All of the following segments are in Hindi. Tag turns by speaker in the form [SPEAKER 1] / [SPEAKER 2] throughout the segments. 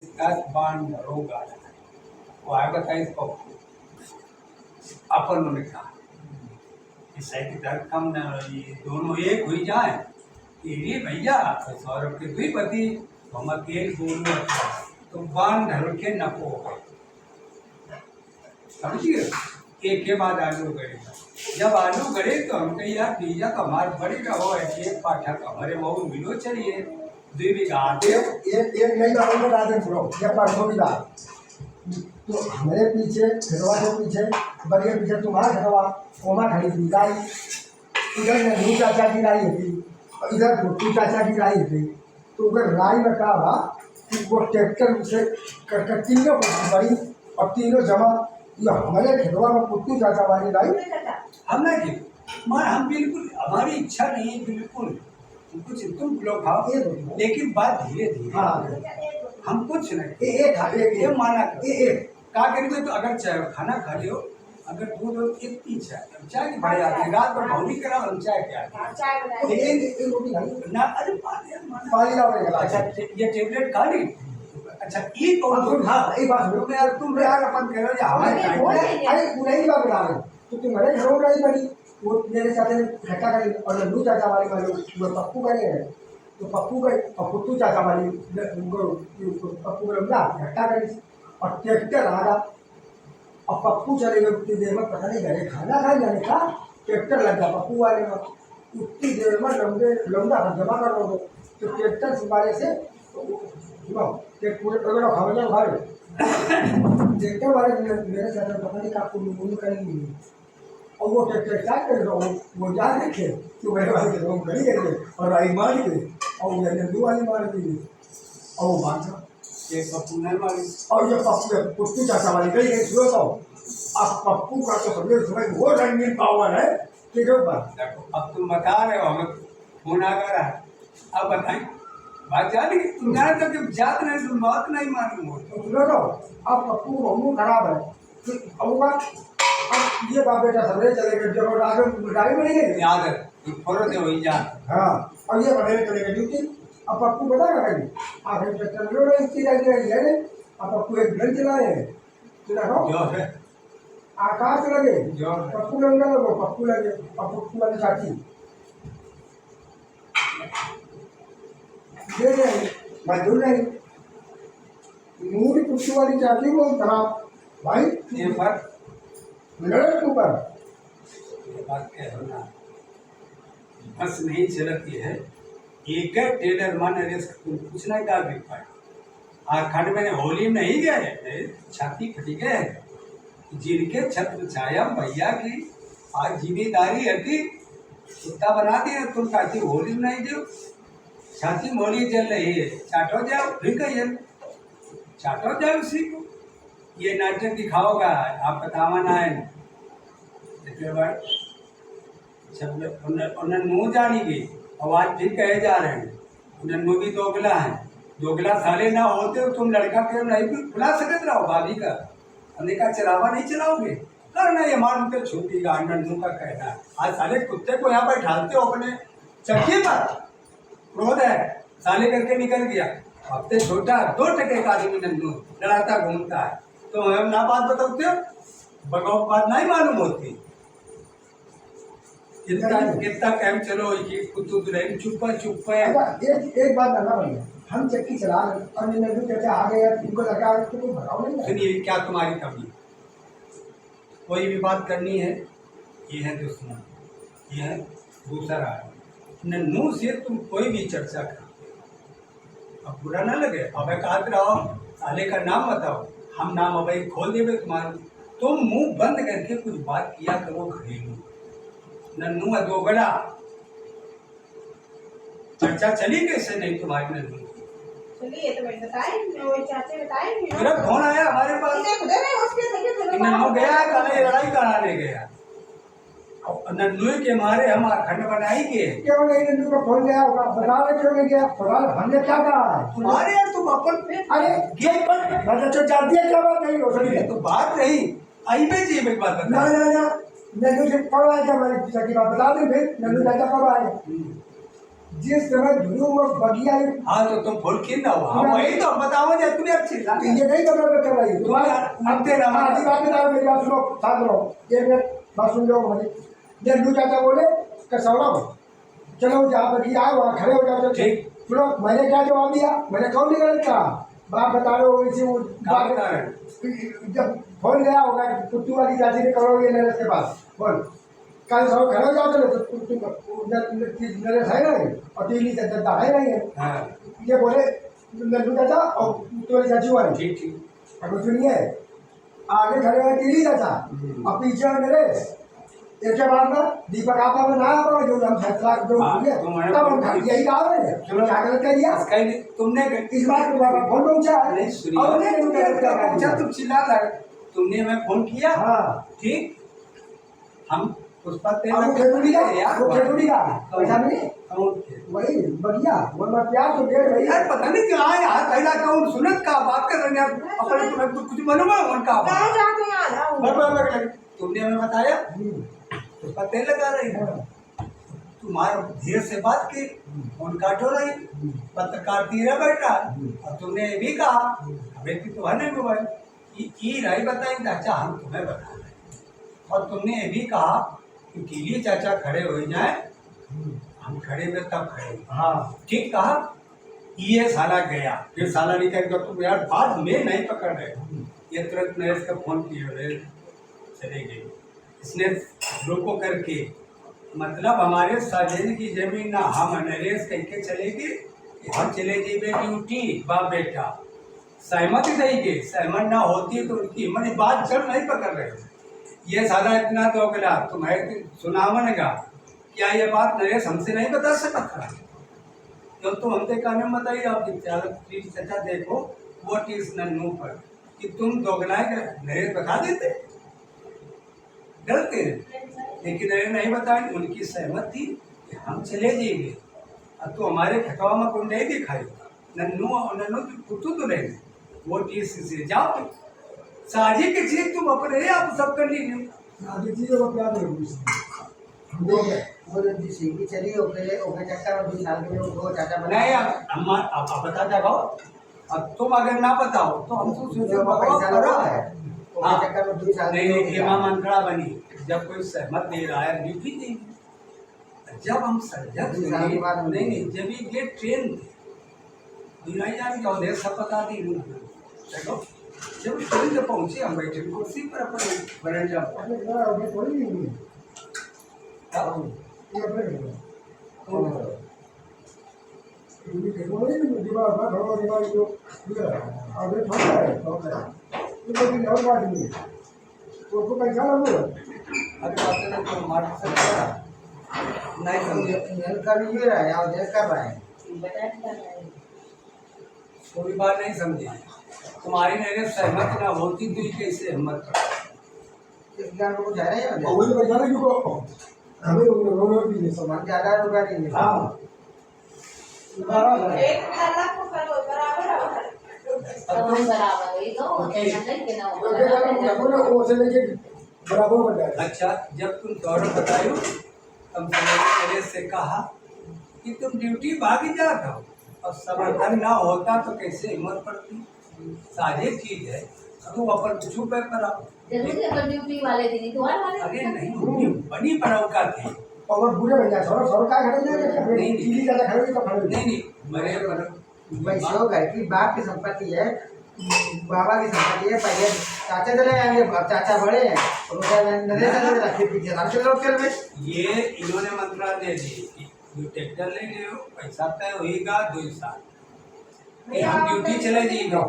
[SPEAKER 1] बाण रोग आ रहा है वो आएगा बताइए पप्पू अपन उन्होंने कहा कि सही दर्द कम न ये दोनों एक हुई जाए ये भैया सौरभ के दुई पति हम अकेले बोलूँ अच्छा तो बाण धर के नको समझिए एक के बाद आलू गड़े जब आलू गड़े तो हम कही यार बीजा का मार बढ़ेगा वो एक पाठक हमारे वो मिलो चलिए 2 बीघा
[SPEAKER 2] एक नहीं डालूंगा राजन सुनो ये परसों की बात तो हमारे पीछे खिलवा के पीछे बड़े पीछे तुम्हारा खिलवा ओमा खड़ी थी गाय इधर नंदू चाचा की राई थी और इधर भुट्टू चाचा की राई थी तो उधर राई में कहा हुआ कि वो ट्रैक्टर से कर तीनों बड़ी और तीनों जमा ये हमारे खिलवा में पुट्टू चाचा वाली राई
[SPEAKER 1] हम नहीं हम बिल्कुल हमारी इच्छा नहीं है बिल्कुल कुछ तुम लोग खाओ लेकिन बात धीरे धीरे हम कुछ नहीं ये माना क्या करेंगे तो अगर चाय खाना खा लियो अगर दूध हो एक पी चाय की बड़े आते हैं रात भर भौनी करा हम चाय क्या ना अरे पानी अच्छा ये टेबलेट खा ली अच्छा एक और हाँ एक बात तुम यार अपन कह रहे हो हमारे
[SPEAKER 2] अरे पूरा ही बात बता रहे तो तुम्हारे घरों में रही बड़ी वो मेरे चाचा ने खट्टा करी और नंदू चाचा वाले वो पप्पू करे हैं तो पप्पू का और पुट्टू चाचा वाली पप्पू का लंबा खट्टा करी और ट्रैक्टर आ रहा और पप्पू चले गए उतनी देर में पता नहीं घरे खाना खाए जाने का ट्रैक्टर लग गया पप्पू वाले में उतनी देर में लंबा जमा कर दो तो ट्रैक्टर वाले से ट्रैक्टर वाले मेरे चाचा पता नहीं का मुँह करेंगे और वो ट्रैक्टर स्टार्ट कर वो जा देखे तो मेरे भाई के लोग खड़ी करके और आई मार के और वो नंदू वाली मार दी और वो भाग
[SPEAKER 1] ये पप्पू नहीं मारी
[SPEAKER 2] और ये पप्पू पुट्टू चाचा वाली गई गई सुनो तो अब पप्पू का तो समझे समझ वो रंगीन पावर है कि जो बात
[SPEAKER 1] देखो अब तुम बता रहे हो हमें फोन आ रहा है अब बताएं बात जाने की तुम जाने तो कि जात नहीं तुम बात नहीं मालूम हो
[SPEAKER 2] सुनो तो अब पप्पू बहुत खराब है अब ये बाप बेटा सवेरे चले गए जब आगे गाड़ी में नहीं गई
[SPEAKER 1] याद है फोटो दे वही जा
[SPEAKER 2] हाँ और ये बड़े चले गए ड्यूटी अब पप्पू बताएगा कहीं आगे ट्रैक्टर में इसकी गाड़ी रही है अब पप्पू एक गन चलाए हैं चला
[SPEAKER 1] जो है
[SPEAKER 2] आकाश लगे
[SPEAKER 1] जो
[SPEAKER 2] पप्पू लगे लगो पप्पू लगे और पप्पू वाली चाची ये नहीं मजदूर नहीं मूरी पुट्टू वाली चाची वो खराब भाई
[SPEAKER 1] ये बात
[SPEAKER 2] ऊपर
[SPEAKER 1] ये बात कह हो ना बस नहीं चलती है एक टेलर मान तुम पूछना क्या विपाय आखंड मैंने होली में नहीं गए छाती फटी गए जिनके छत्र छाया भैया की आज जिम्मेदारी है कि कुत्ता बना दिया तुम कहती होली में नहीं दो छाती मोली चल रही है चाटो जाओ फिर कहिए चाटो जाओ उसी को ये नाटक दिखाओगा आप बतावा ना है मुँह जानी गई और आज फिर कहे जा रहे हैं नन्नू भी दोगला है दोगला साले ना होते तुम लड़का क्यों नहीं बुला सकते रहो भाभी का हमने कहा चलावा नहीं चलाओगे करना ये मालूम के छूटेगा नन्नू का कहना आज साले कुत्ते को यहाँ पर ढालते हो अपने चक्की पर क्रोध है साले करके निकल गया अब तो छोटा 2 टके का आदमी नन्नू लड़ाता घूमता है तो हम ना बात बताते हो बगाओ बात नहीं मालूम होती कितना टाइम चलो कुत्तू चुप है
[SPEAKER 2] एक बात करना बढ़िया हम चक्की चला रहे और नंदू चाचा आ गए इनको लगा तो कोई भगाओ नहीं
[SPEAKER 1] सुनिए क्या तुम्हारी कमी कोई भी बात करनी है ये है दुश्मन ये है दूसरा नन्नू से तुम कोई भी चर्चा कर अब बुरा ना लगे अब कहत रहो साले का नाम बताओ हम नाम अब खोल देवे तुम्हारा तुम मुंह बंद करके कुछ बात किया करो घरेलू नन्नू है दोगला चर्चा चली कैसे नहीं तुम्हारी नन्नू
[SPEAKER 3] चलिए तो मैं बताएं चाचे बताएं
[SPEAKER 1] मेरा फोन आया हमारे पास नन्नू गया कल लड़ाई कराने गया नन्नू के मारे हम अखंड बनाएंगे
[SPEAKER 2] क्यों नहीं नन्नू का फोन गया होगा बता रहे क्यों नहीं गया बता हमने क्या कहा है
[SPEAKER 1] तुम्हारे यार तुम अपन
[SPEAKER 2] अरे गेट पर मतलब तो जाती है क्या बात नहीं हो सकती
[SPEAKER 1] तो बात नहीं आई में जी एक बात बता
[SPEAKER 2] ना नन्नू से कब आया था हमारे पिता की बात बता दें फिर नन्नू चाचा कब आए जिस समय धुनु वो बगिया ये
[SPEAKER 1] हाँ तो तुम फुल की ना हुआ वही तो बताओ जे तुम्हें अच्छी लगी
[SPEAKER 2] नहीं कर रही है तुम्हारे
[SPEAKER 1] लगते ना
[SPEAKER 2] आधी बात बता मेरी बात सुनो साथ रहो एक मिनट बात सुन लो मुझे नंदू चाचा बोले कसौड़ा चलो जहाँ बगिया है वहाँ खड़े हो जाओ
[SPEAKER 1] ठीक
[SPEAKER 2] सुनो मैंने क्या जवाब दिया मैंने कौन नहीं गलत कहा बात बता रहे हो इसी
[SPEAKER 1] क्या बता रहे
[SPEAKER 2] जब फोन गया होगा कुत्तू वाली चाची ने करोगे नरेश के पास फोन कल सब खड़े हो जाओ चलो नरेश है नहीं और तीली जनता है नहीं है
[SPEAKER 1] हाँ
[SPEAKER 2] ये बोले नंदू चाचा और कुत्तू वाली चाची वाली
[SPEAKER 1] ठीक ठीक
[SPEAKER 2] अब सुनिए आगे खड़े हुए तीली चाचा और पीछे नरेश एक के बाद में दीपक आपा में ना आपा जो हम फैसला जो हुए तब हम यही कहा है चलो क्या गलत कर दिया
[SPEAKER 1] कहीं तुमने
[SPEAKER 2] इस बात को फोन पहुंचा
[SPEAKER 1] नहीं सुनिए
[SPEAKER 2] और नहीं
[SPEAKER 1] तुम चिल्ला रहे तुमने मैं फोन किया
[SPEAKER 2] हाँ
[SPEAKER 1] ठीक हम उस पर तेल
[SPEAKER 2] वो खेतुड़ी का वो खेतुड़ी का पैसा मिले
[SPEAKER 1] अकाउंट
[SPEAKER 2] वही बढ़िया वो मैं प्यार तो दे रही
[SPEAKER 1] यार पता नहीं क्या है यार पहला अकाउंट सुनत का बात कर रहे हैं अपने तुम्हें तो कुछ मालूम है उनका
[SPEAKER 3] कहाँ जाते हैं आधा
[SPEAKER 1] तुमने हमें बताया उस पर तेल लगा रही है तुम्हारे धीरे से बात की फोन काटो रही पत्रकार तीरा बैठा और तुमने ये भी कहा अबे तो है नहीं मोबाइल ये रही बताई चाचा हम तुम्हें बता रहे और तुमने ये भी कहा कि कीली चाचा खड़े हो जाए हम खड़े में तब खड़े
[SPEAKER 2] हाँ
[SPEAKER 1] ठीक कहा ये साला गया फिर साला निकल गया तुम यार बात में नहीं पकड़ रहे ये तुरंत नरेश का फोन किया चले गई इसने रोको करके मतलब हमारे साजन की जमीन ना हम नरेश कह के चलेगी हम चले जाइए ड्यूटी बाप बेटा सहमत ही नहीं गए सहमत ना होती तो उनकी मैंने बात चल नहीं पकड़ रहे ये साला इतना तो अगला तुम्हें सुनावन का क्या ये बात नरेश हमसे नहीं बता सकता था जब तुम हमसे कहने में बताइए आप चाचा देखो वो टीस नन्नू पर कि तुम दोगला नरेश बता देते गलत है लेकिन नरेश नहीं बताए उनकी सहमत थी कि हम चले जाएंगे अब तो हमारे खतवा में कोई नहीं दिखाई नन्नू कुत्तू तो नहीं वो टीस से जाओ साझी की चीज तुम अपने आप सब कर लीजिए
[SPEAKER 2] आगे चीज़ को प्यार नहीं
[SPEAKER 4] वो जी सीधी चली ओके ओके चक्कर में 2 साल के लिए दो चाचा
[SPEAKER 1] नहीं अब बता जाओ अब तुम अगर ना बताओ तो हम तो
[SPEAKER 4] पैसा लगा है
[SPEAKER 1] हाँ।
[SPEAKER 4] ओके चक्कर में 2 साल
[SPEAKER 1] नहीं इमाम अंकड़ा बनी जब कोई सहमत दे रहा है ड्यूटी देंगे जब हम सजग नहीं जब ये ट्रेन थे दुनिया यार जो सब बता दी देखो जब ट्रेन जब पहुंचे हम बैठे कुर्सी पर अपने बरंडा
[SPEAKER 2] अपने घर में थोड़ी नहीं है ये अपने घर में ये देखो नहीं दीवार पर खड़ा दीवार जो ये आगे छोटा है ये कोई और बात नहीं है तो पैसा लगो
[SPEAKER 1] अगर आपने तो मार सकता नहीं समझे
[SPEAKER 4] कर ये रहा है और देश कर रहा है
[SPEAKER 1] कोई बात नहीं समझे तुम्हारी मेरे सहमत ना होती तो ये कैसे हिम्मत कर
[SPEAKER 4] इस ज्ञान को कुछ है नहीं
[SPEAKER 2] और वही पैसा नहीं को हमें रोड भी नहीं
[SPEAKER 4] सामान ज्यादा रुपया नहीं है
[SPEAKER 2] हाँ बराबर है
[SPEAKER 3] एक थाला को करो बराबर
[SPEAKER 5] सब बराबर है तो ऐसा नहीं कि ना
[SPEAKER 2] वो वो से लेके बराबर बन जाए
[SPEAKER 1] अच्छा जब तुम दौड़ बतायो तब मेरे से कहा कि तुम ड्यूटी भाग जाता हो और समर्थन ना होता तो कैसे हिम्मत पड़ती साझे चीज है तू अपन चुप है पर
[SPEAKER 5] जरूर है ड्यूटी वाले दिन तो वाले
[SPEAKER 1] अरे नहीं बनी पड़ौका थी
[SPEAKER 2] और बुरे बन जाए सर का खड़े जाए
[SPEAKER 1] नहीं,
[SPEAKER 2] चीली ज्यादा खड़े तो खड़े
[SPEAKER 1] नहीं मरे पर
[SPEAKER 4] पैसे हो गए कि बाप की संपत्ति है बाबा की संपत्ति है पहले चाचा चले आएंगे अब चाचा बड़े हैं और उधर नरेश चाचा चला फिर पीछे हम चलो चल में
[SPEAKER 1] ये इन्होंने मंत्रा दे दी कि जो ट्रैक्टर ले लियो पैसा तय होगा 2 साल ये हम ड्यूटी चले जाएगा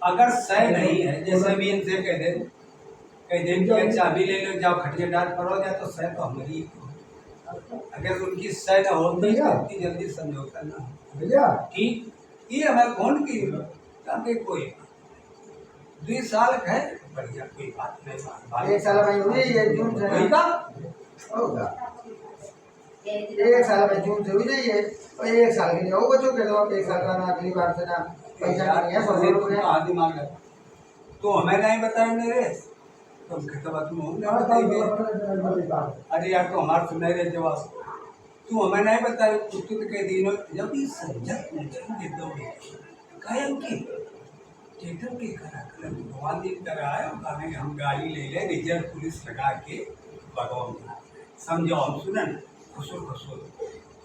[SPEAKER 1] अगर सही नहीं है जैसे भी इनसे कह दे कि चाबी ले लो जाओ खटिया डाल पड़ो जाए तो सह तो हमारी अगर उनकी सह न होती तो इतनी जल्दी समझौता ना हो
[SPEAKER 2] भैया
[SPEAKER 1] ठीक ये हमें फोन की कि कोई 2 साल है बढ़िया कोई बात नहीं
[SPEAKER 4] एक साल में हुई ये जून से
[SPEAKER 1] होगा
[SPEAKER 4] होगा एक साल में जून से हुई नहीं है और 1 साल के लिए हो बच्चों के तो 1 साल का ना अगली बार से ना पैसा नहीं है 100 रुपये
[SPEAKER 1] आदि मांग तो हमें नहीं बताया मेरे तुम कहते बात में होंगे
[SPEAKER 2] बताइए
[SPEAKER 1] अरे यार तो हमारे सुनाई रहे जवाब तू हमें नहीं बताया कुत्ते के दिनों जब ये समझत नहीं दौड़े कायम की ट्रैक्टर के करा कर भगवान दिन कर आए और कहा हम गाड़ी ले ले रिजर्व पुलिस लगा के भगवान समझो हम सुनन खुशो खुशो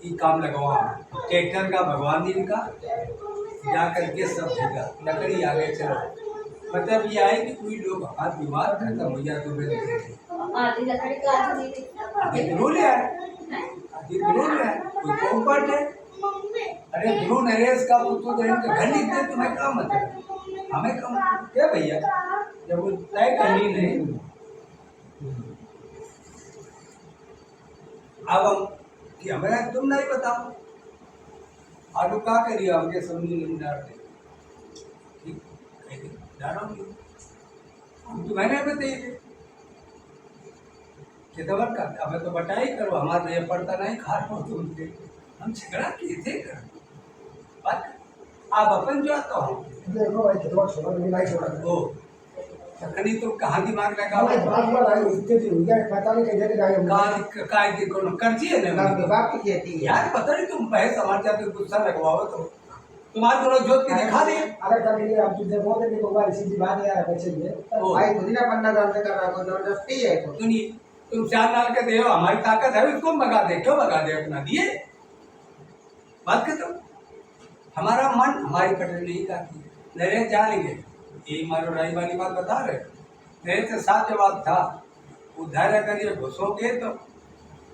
[SPEAKER 1] ये काम लगवा ट्रैक्टर का भगवान दिन का जा करके सब जगह लकड़ी आगे चलो मतलब ये आए कि कोई लोग हाथ बीमार खत्म हो जाए तो
[SPEAKER 5] आधी लकड़ी का आधी
[SPEAKER 1] आगे ध्रुव ले आए आगे ध्रुव ले आए कोई कॉम्पर्ट है अरे ध्रुव नरेश का पुत्र तो इनका घर लिख दे तुम्हें क्या मतलब हमें कम क्या भैया जब वो तय करनी नहीं अब हम कि हमें तुम नहीं बताओ आलू क्या करिए हमके समझ नहीं डालते ठीक डालोगे हम तुम्हें नहीं बताइए कि दबर का हमें तो बटा ही करो हमारे ये पड़ता नहीं खा लो तुमसे हम झगड़ा किए थे कर बात आप अपन जो आता हो
[SPEAKER 2] देखो भाई कितना छोड़ा नहीं छोड़ा
[SPEAKER 1] ओ नहीं तो कहाँ दिमाग लगा
[SPEAKER 2] अब बात हुआ नहीं इतने दिन हो गया पता नहीं कैसे जाए हम
[SPEAKER 1] का कौन कर्जी है ना
[SPEAKER 4] बाप की खेती है
[SPEAKER 1] यार पता नहीं तुम बहस समाचार पे गुस्सा लगवाओ तो तुम्हारे दोनों जोत के दिखा दे
[SPEAKER 2] अरे कभी नहीं आप तुझे बोलते नहीं होगा इसी बात है यार कैसे ये
[SPEAKER 4] भाई खुद ही ना पन्ना दान से कर रहा है जबरदस्ती है
[SPEAKER 1] सुनिए तुम 4 नाल के दे हमारी ताकत है उसको भगा दे क्यों भगा दे अपना दिए बात कर दो हमारा मन हमारी पटरी नहीं काटी नरेश जानेंगे ये मारो राई वाली बात बता रहे नरेश से साथ जवाब था उधार करिए घुसोगे तो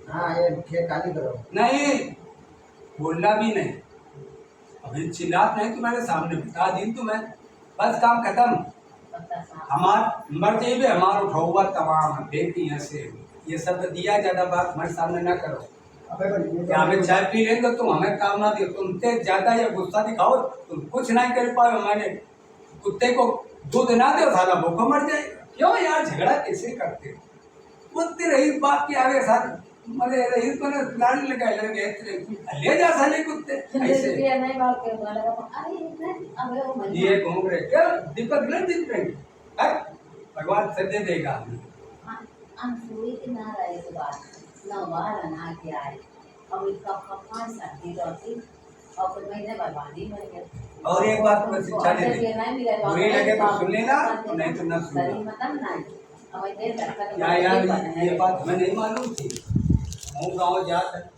[SPEAKER 4] हाँ ये खेत खाली करो
[SPEAKER 1] नहीं बोलना भी नहीं अभी चिल्लात नहीं तुम्हारे सामने बता दी तुम्हें बस काम खत्म हमार मर जाइए हमारा उठाऊगा तमाम देखती ऐसे ये सब दिया ज्यादा बात हमारे सामने ना करो
[SPEAKER 2] अबे भाई ये
[SPEAKER 1] कि हमें चाय पी लेंगे तुम हमें काम ना दियो तुमसे ज्यादा या गुस्सा दिखाओ तुम कुछ नहीं कर पाओ मैंने कुत्ते को दूध ना दो साला भूखा मर जाएगा क्यों यार झगड़ा कैसे करते हो कुत्ते रही बात के आगे साथ मरे रही तो प्लान लगा लगे ले जा साले कुत्ते ऐसे
[SPEAKER 5] ये नहीं बात के वाला अरे अबे वो मर
[SPEAKER 1] ये घूम रहे क्या दीपक नहीं दिख रहे भगवान सदे देगा
[SPEAKER 5] अनसुई के ना रहे इस बात ना बाहर ना के आए अब इसका कपान सर्दी रहती और फिर महीने बर्बादी मर गया
[SPEAKER 1] और एक बात मैं शिक्षा दे बुरी लगे तो सुन लेना नहीं तो ना सुनना
[SPEAKER 5] मतलब नहीं अब इधर
[SPEAKER 1] क्या यार ये बात हमें नहीं मालूम थी हूँ गाँव जात